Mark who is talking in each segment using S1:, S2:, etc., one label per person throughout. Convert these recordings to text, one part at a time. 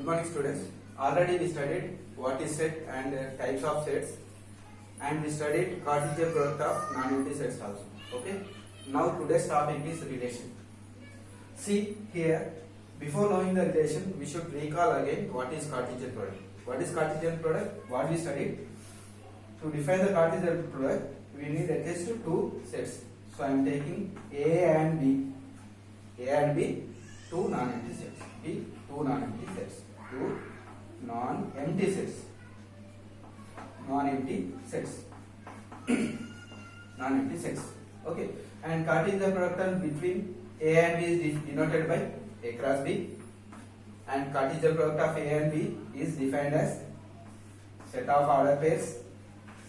S1: Good morning students. Already we studied what is set and types of sets, and we studied Cartesian product of non-empty sets also. Okay. Now today's topic is relation. See here, before knowing the relation, we should recall again what is Cartesian product. What is Cartesian product? What we studied. To define the Cartesian product, we need at least two sets. So I am taking A and B. A and B, two non-empty sets. B, two non-empty sets. Two non-empty sets. Non-empty sets. Non-empty sets. Okay. And Cartesian product between A and B is denoted by A cross B. And Cartesian product of A and B is defined as set of order pairs.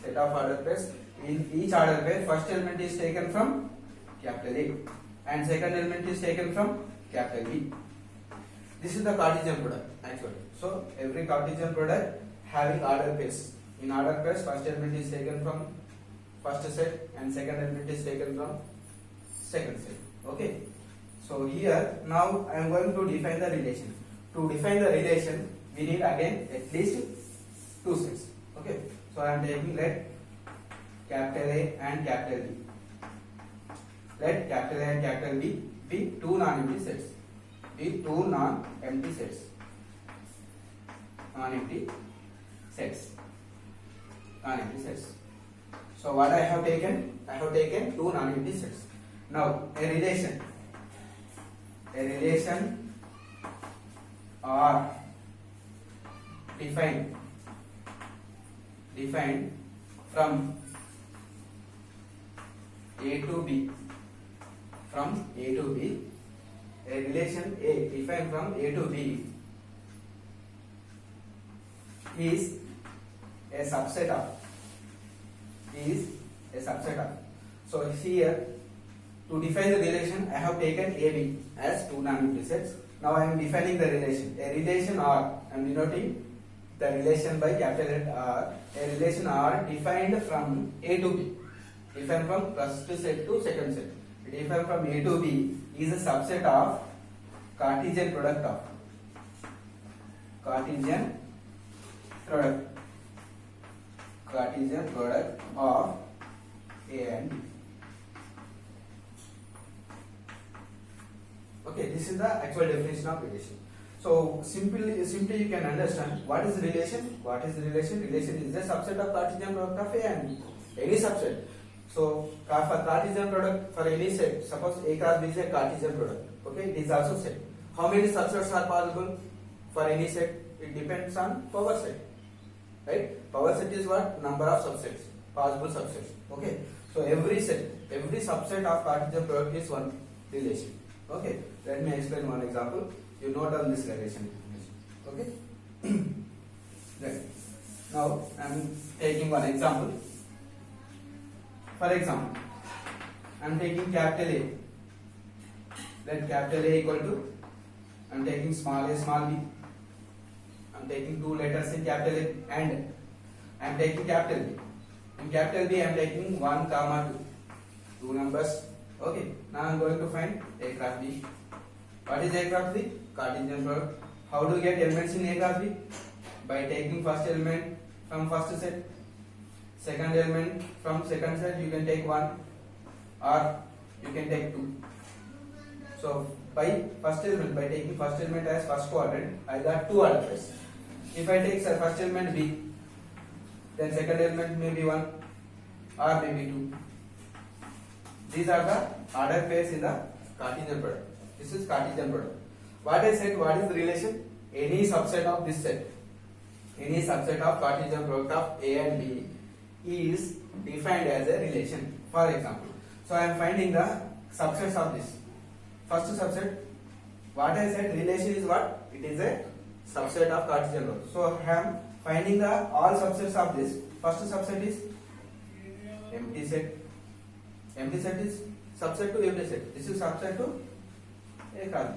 S1: Set of order pairs. In each order pair, first element is taken from capital A and second element is taken from capital B. This is the Cartesian product actually. So every Cartesian product having order pairs. In order pairs, first element is taken from first set and second element is taken from second set. Okay. So here now I am going to define the relation. To define the relation, we need again at least two sets. Okay. So I am taking let capital A and capital B. Let capital A and capital B be two non-empty sets. Be two non-empty sets. Non-empty sets. Non-empty sets. So what I have taken? I have taken two non-empty sets. Now a relation. A relation are defined from A to B. From A to B. A relation A defined from A to B is a subset of. So here to define the relation, I have taken AB as two non-empty sets. Now I am defining the relation. A relation R. I am denoting the relation by capital R. A relation R defined from A to B. Defined from first set to second set. Defined from A to B is a subset of Cartesian product of. Cartesian product of A and B. Okay, this is the actual definition of relation. So simply you can understand what is relation. What is relation? Relation is a subset of Cartesian product of A and B. Any subset. So for Cartesian product for any set, suppose A cross B is a Cartesian product. Okay, it is also set. How many subsets are possible for any set? It depends on power set. Right? Power set is what? Number of subsets, possible subsets. Okay. So every subset of Cartesian product is one relation. Okay. Let me explain one example. You note down this relation. Okay. Right. Now I am taking one example. For example, I am taking capital A. Let capital A equal to, I am taking small a, small b. I am taking two letters in capital A and I am taking capital B. In capital B I am taking 1, 2. Two numbers. Okay. Now I am going to find A cross B. What is A cross B? Cartesian product. How do you get elements in A cross B? By taking first element from first set. Second element from second set you can take 1 or you can take 2. So by taking first element as first quadrant, I got two order pairs. If I take first element B, then second element may be 1 or maybe 2. These are the order pairs in the Cartesian product. This is Cartesian product. What I said, what is the relation? Any subset of this set. Any subset of Cartesian product of A and B is defined as a relation. For example, so I am finding the subsets of this. First subset, what I said, relation is what? It is a subset of Cartesian product. So I am finding the all subsets of this. First subset is empty set. Empty set is subset to empty set. This is subset to A cross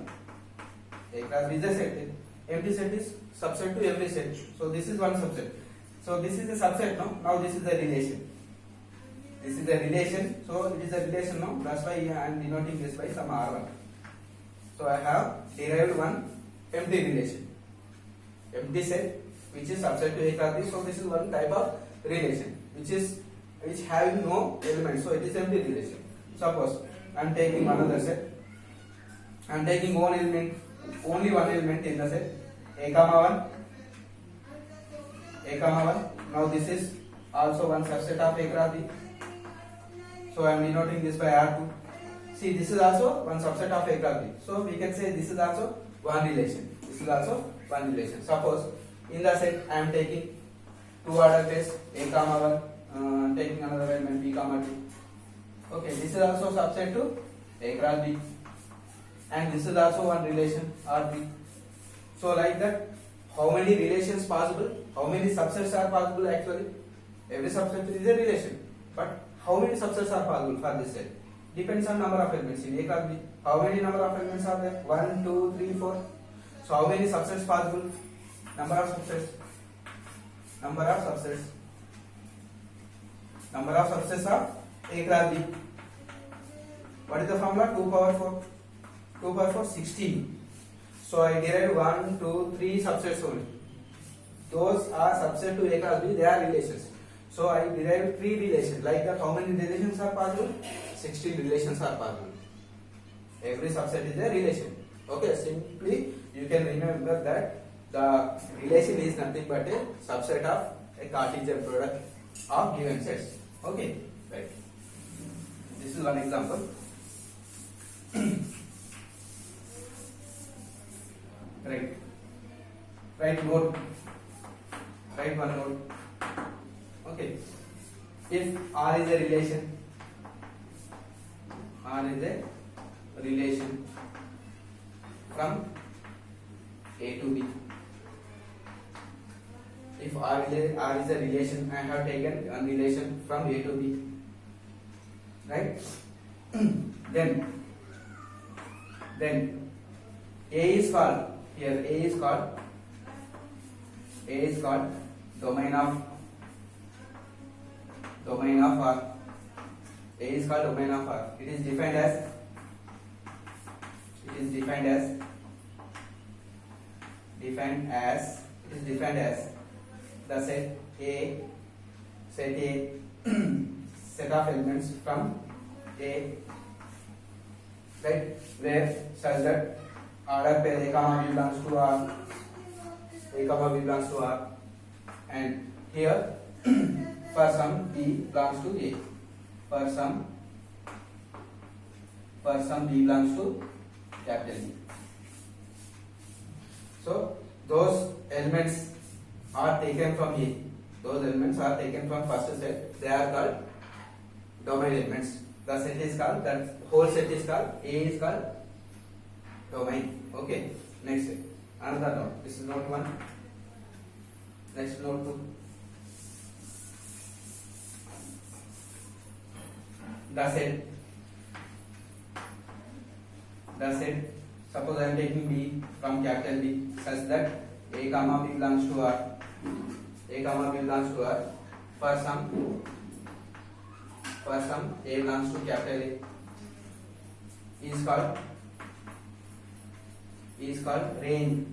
S1: B. A cross B is a set. Empty set is subset to every set. So this is one subset. So this is a subset now. Now this is a relation. This is a relation. So it is a relation now. That's why I am denoting this by some R1. So I have derived one empty relation. empty set which is subset to A cross B. So this is one type of relation which having no element. So it is empty relation. Suppose I am taking another set. I am taking only one element in the set A comma 1. Now this is also one subset of A cross B. So I am denoting this by R2. See, this is also one subset of A cross B. So we can say this is also one relation. Suppose in the set I am taking two order pairs A comma 1, taking another element B comma 2. Okay, this is also subset to A cross B, and this is also one relation RB. So like that, how many relations possible? How many subsets are possible actually? Every subset is a relation, but how many subsets are possible for this set? Depends on number of elements in A cross B. How many number of elements are there? 1, 2, 3, 4. So how many subsets possible? Number of subsets of A cross B. What is the formula? 2 power 4. 2 power 4, 16. So I derived 1, 2, 3 subsets only. Those are subset to A cross B, they are relations. So I derived 3 relations. Like that, how many relations are possible? 16 relations are possible. Every subset is a relation. Okay, simply you can remember that the relation is nothing but a subset of a Cartesian product of given sets. Okay, right. This is one example. Right. Write one note. Okay. If R is a relation from A to B. If R is a relation, I have taken a relation from A to B. Right? Then A is called domain of R. A is called domain of R. It is defined as the set A set of elements from A, right, where such that order pair A comma B belongs to R, and here for some B belongs to A, for some B belongs to capital B. So those elements are taken from A. Those elements are taken from first set. They are called domain elements. The set is called, that whole set is called, A is called domain. Okay. Next, another note. This is note 1. Next, note 2. The set. Suppose I am taking B from capital B such that A comma B belongs to R. For some A belongs to capital A is called range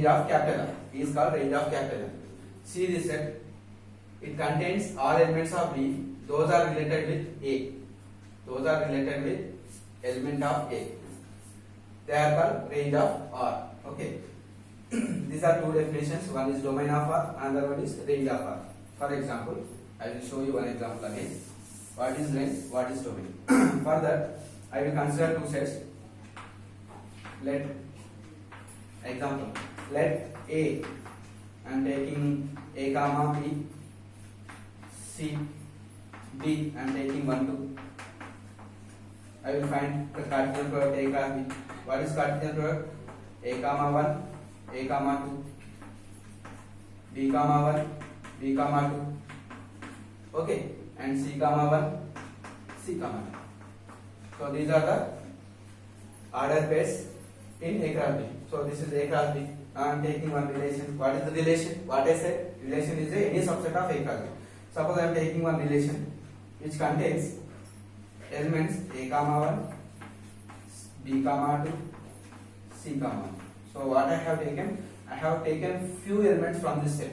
S1: of capital A. See this set. It contains all elements of B. Those are related with A. Element of A. They are called range of R. Okay. These are two definitions. One is domain of R, another one is range of R. For example, I will show you one example again. What is range? What is domain? For that, I will consider two sets. Let A, I am taking A comma B, C, D, I am taking 1, 2. I will find the Cartesian product A cross B. What is Cartesian product? A comma 1, A comma 2, B comma 1, B comma 2. Okay, and C comma 1, C comma 2. So these are the order pairs in A cross B. So this is A cross B. Now I am taking one relation. What is the relation? What I said? Relation is any subset of A cross B. Suppose I am taking one relation which contains elements A comma 1, B comma 2, C comma 1. So what I have taken? I have taken few elements from this set.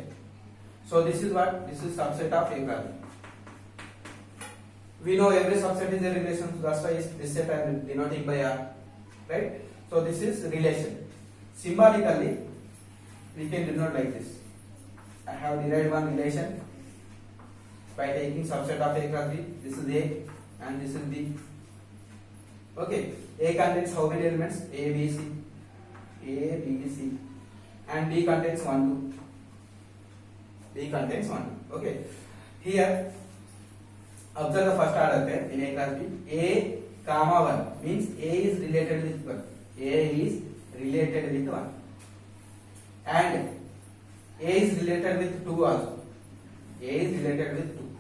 S1: So this is what? This is subset of A cross B. We know every subset is a relation, so that's why this set I am denoting by R, right? So this is relation. Symbolically, we can denote like this. I have derived one relation by taking subset of A cross B. This is A and this is B. Okay, A contains how many elements? A, B, C. A, B, C. And B contains 1, 2. B contains 1, 2. Okay. Here, observe the first order pair in A class B. A, comma 1 means A is related with 1. A is related with 1. And A is related with 2 also. A is related with 2.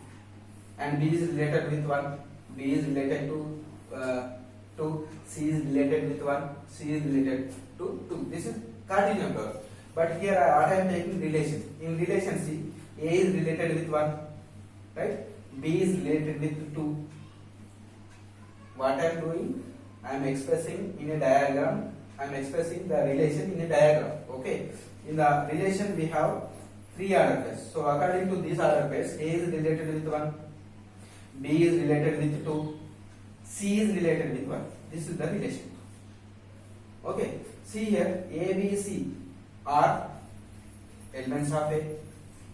S1: And B is related with 1. B is related to 2. C is related with 1. C is related to 2. This is Cartesian product. But here I am taking relation. In relation, see, A is related with 1, right? B is related with 2. What I am doing? I am expressing in a diagram. I am expressing the relation in a diagram. Okay. In the relation we have 3 order pairs. So according to these order pairs, A is related with 1, B is related with 2, C is related with 1. This is the relation. Okay. See here, A, B, C are elements of A,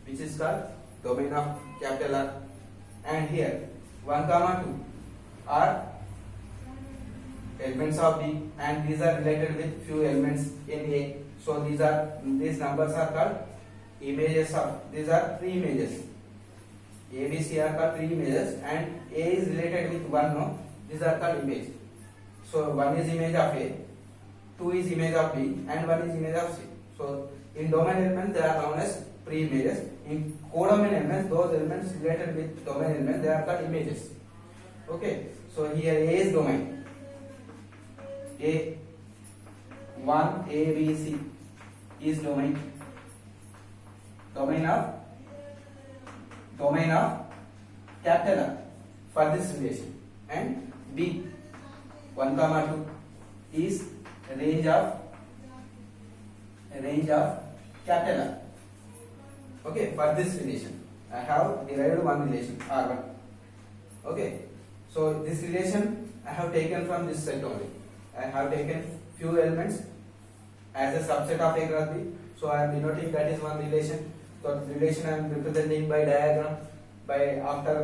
S1: which is called domain of capital R. And here 1, 2 are elements of B, and these are related with few elements in A. So these numbers are called images of, these are 3 images. A, B, C are called 3 images, and A is related with 1, no? These are called image. So 1 is image of A, 2 is image of B, and 1 is image of C. So in domain elements they are known as pre-images. In codomain elements, those elements related with domain elements, they are called images. Okay. So here A is domain. A 1 A B C is domain. Domain of capital R for this relation. And B 1, 2 is range of capital R. Okay, for this relation I have derived one relation R1. Okay, so this relation I have taken from this set only. I have taken few elements as a subset of A cross B. So I am denoting that is one relation. So relation I am representing by diagram, by after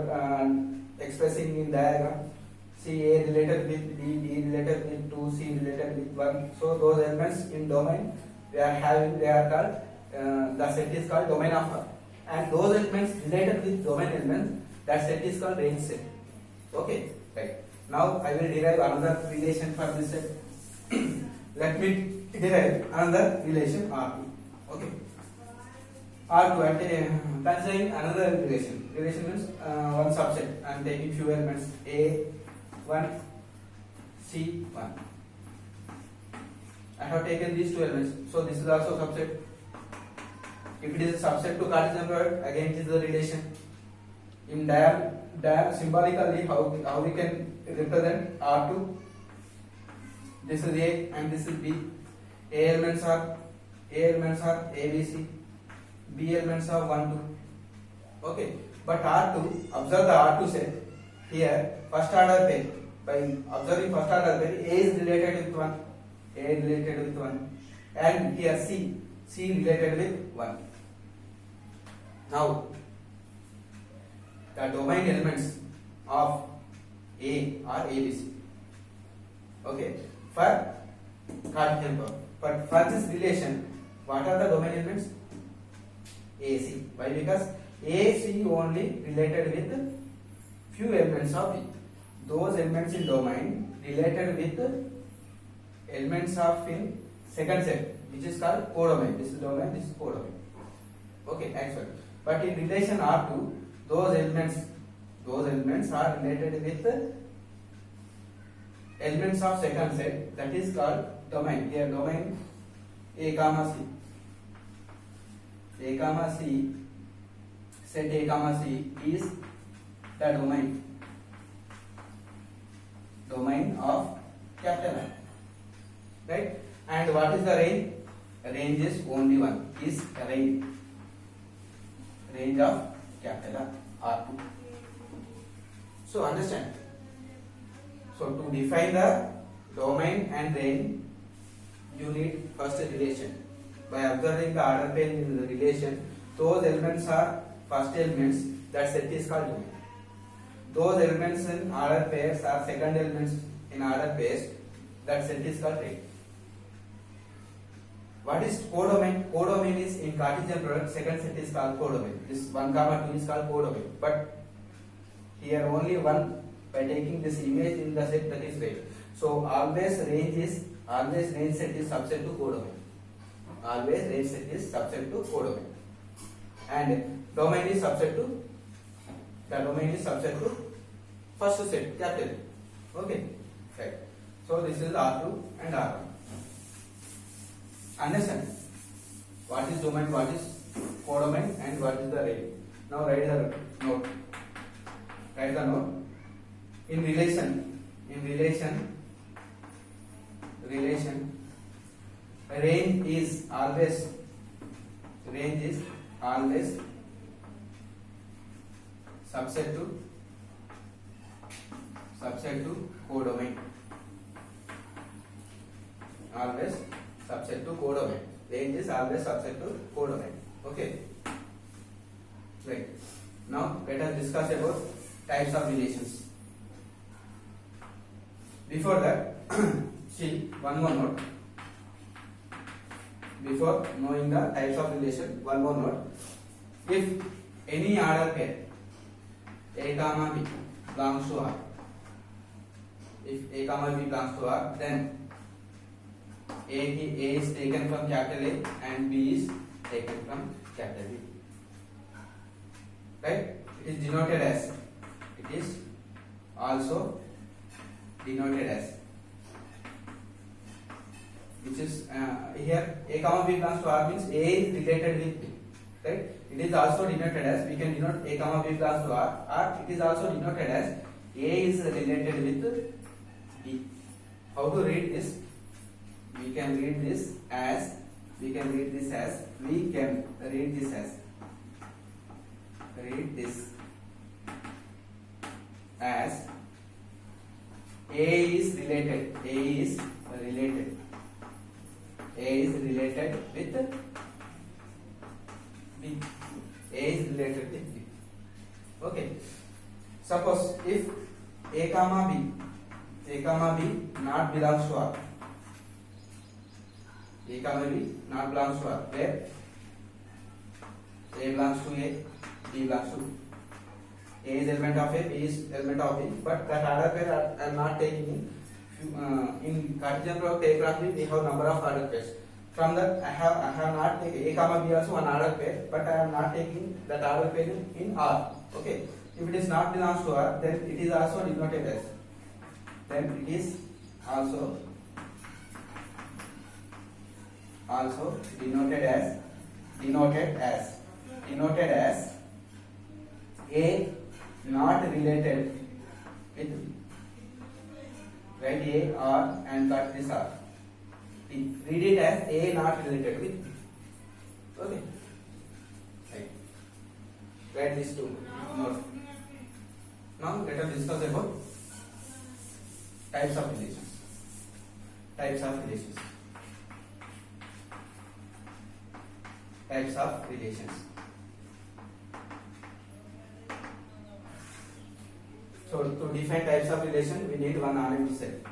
S1: expressing in diagram. C A related with B, B related with 2, C related with 1. So those elements in domain they are called the set is called domain of R. And those elements related with domain elements, that set is called range set. Okay, right. Now I will derive another relation for this set. Let me derive another relation R2. Okay. R2 considering another relation. Relation means one subset. I am taking few elements A1, C1. I have taken these 2 elements. So this is also subset. If it is a subset to Cartesian product, again it is the relation. In diagram symbolically, how we can represent R2? This is A and this is B. A elements are A, B, C. B elements are 1, 2. Okay. But R2, observe the R2 set. Here, first order pair. By observing first order pair, A is related with 1. A related with 1. And here C related with 1. Now, the domain elements of A are ABC. Okay. For Cartesian product. But for this relation, what are the domain elements? AC. Why? Because AC only related with few elements of B. Those elements in domain related with elements of in second set, which is called codomain. This is domain, this is codomain. Okay, excellent. But in relation R2, those elements are related with elements of second set, that is called domain. Here domain A comma C. A comma C, set A comma C is the domain of capital R. Right? And what is the range? range is only one, is range of capital R2. So understand. So to define the domain and range, you need first a relation. By observing the order pair in the relation, those elements are first elements, that set is called domain. Those elements in order pairs are second elements in order pairs, that set is called range. What is codomain? Codomain is in Cartesian product, second set is called codomain. This 1, 2 is called codomain. But here only one, by taking this image in the set, that is range. So always range set is subset to codomain. Always range set is subset to codomain. And domain is subset to first set, capital. Okay, right. So this is R2 and R1. Understand what is domain, what is codomain, and what is the range. Now write the note. Write the note. In relation, range is always subset to codomain. Always subset to codomain. Range is always subset to codomain. Okay. Right. Now let us discuss about types of relations. Before that, see one more note. Before knowing the types of relation, one more note. If any order pair A comma B belongs to R, if A comma B belongs to R, then A is taken from capital A and B is taken from capital B. Right? It is denoted as. It is also denoted as. Which is here A comma B belongs to R means A is related with B. Right? It is also denoted as. We can denote A comma B belongs to R. Or it is also denoted as A is related with B. How to read this? We can read this as A is related with B. A is related with B. Okay. Suppose if A comma B not belongs to R. A comma B not belongs to R, where A belongs to A, B belongs to B. A is element of A, B is element of B, but that order pair I am not taking in Cartesian product A cross B. We have number of order pairs. From that I have not taken A comma B also one order pair, but I am not taking that order pair in R. Okay. If it is not belongs to R, then it is also denoted as. Then it is also denoted as A not related with B. Write A R and cut this R. Read it as A not related with B. Okay. Right. Write these two. Now let us discuss about types of relations. Types of relations. So to define types of relation, we need one non-empty set.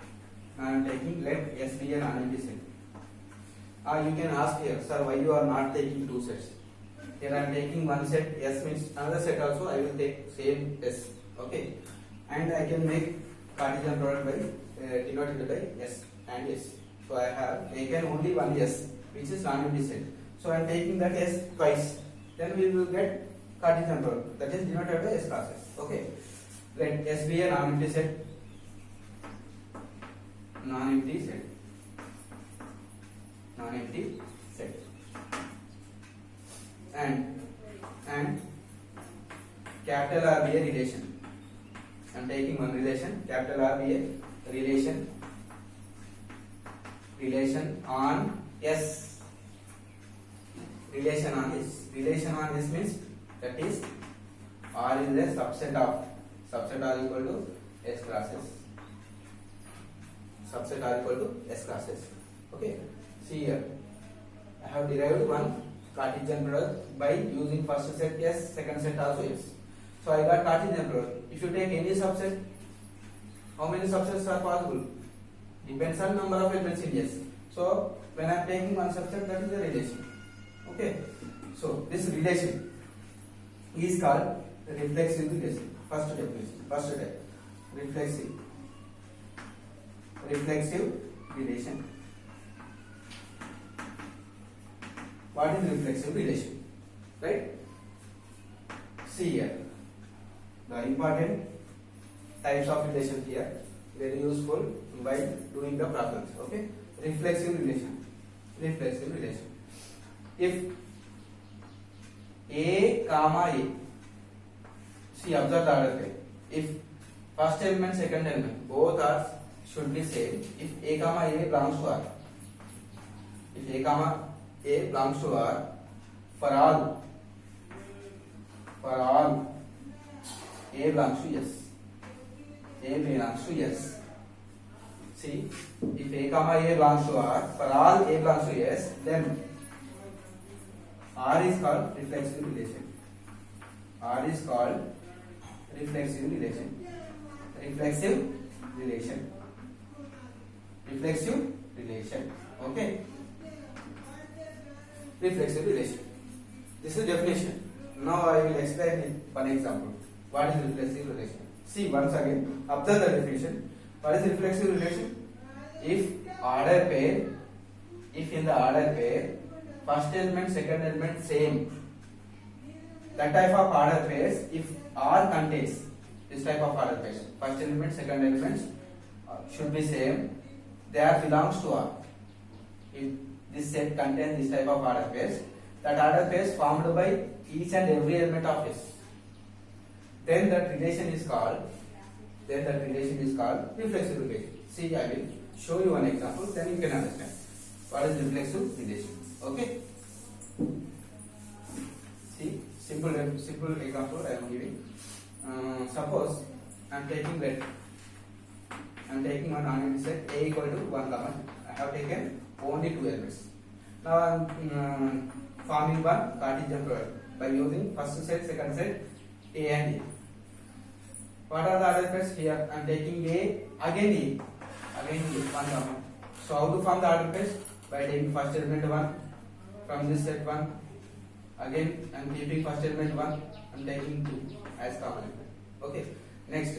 S1: Now I am taking let S be a non-empty set. You can ask here, sir, why you are not taking two sets? Here I am taking one set, S means another set also I will take same S. Okay, and I can make Cartesian product by denoted by S and S. So I have taken only one S, which is non-empty set. So I am taking that S twice. Then we will get Cartesian product, that is denoted by S cross S. Okay. Let S be a non-empty set. Non-empty set. And capital R be a relation. I am taking one relation. Capital R be a relation on S relation on this. Relation on this means that is R is a subset of R equal to S crosses. Subset R equal to S crosses. Okay. See here, I have derived one Cartesian product by using first set S, second set also S. So I got Cartesian product. If you take any subset, how many subsets are possible? Depends on number of elements in S. So when I am taking one subset, that is a relation. Okay. So this relation is called reflexive relation. First definition. First type. Reflexive relation. What is reflexive relation? Right? See here. The important types of relation here, very useful while doing the problems. Okay. Reflexive relation. If A comma A, see, observe the order pair. If first element, second element, both are should be same. If A comma A belongs to R, if A comma A belongs to R, for all A belongs to S. A belongs to S. See, if A comma A belongs to R, for all A belongs to S, then R is called reflexive relation. R is called reflexive relation. Okay. Reflexive relation. This is definition. Now I will explain in one example. What is reflexive relation? See, once again, observe the definition. What is reflexive relation? If in the order pair, first element, second element same, that type of order pairs, if R contains this type of order pairs, first element, second elements should be same, they are belongs to R. If this set contains this type of order pairs, that order pairs formed by each and every element of S, then that relation is called reflexive relation. See, I will show you one example, then you can understand what is reflexive relation. Okay. See, simple example I am giving. Suppose I am taking one ordered set A equal to 1 comma. I have taken only 2 elements. Now I am forming one Cartesian product by using first set, second set, A and A. What are the other pairs? Here I am taking A, again A, 1 comma. So how to form the order pairs? By taking first element 1, from this set 1, again I am keeping first element 1, I am taking 2 as common element. Okay. Next.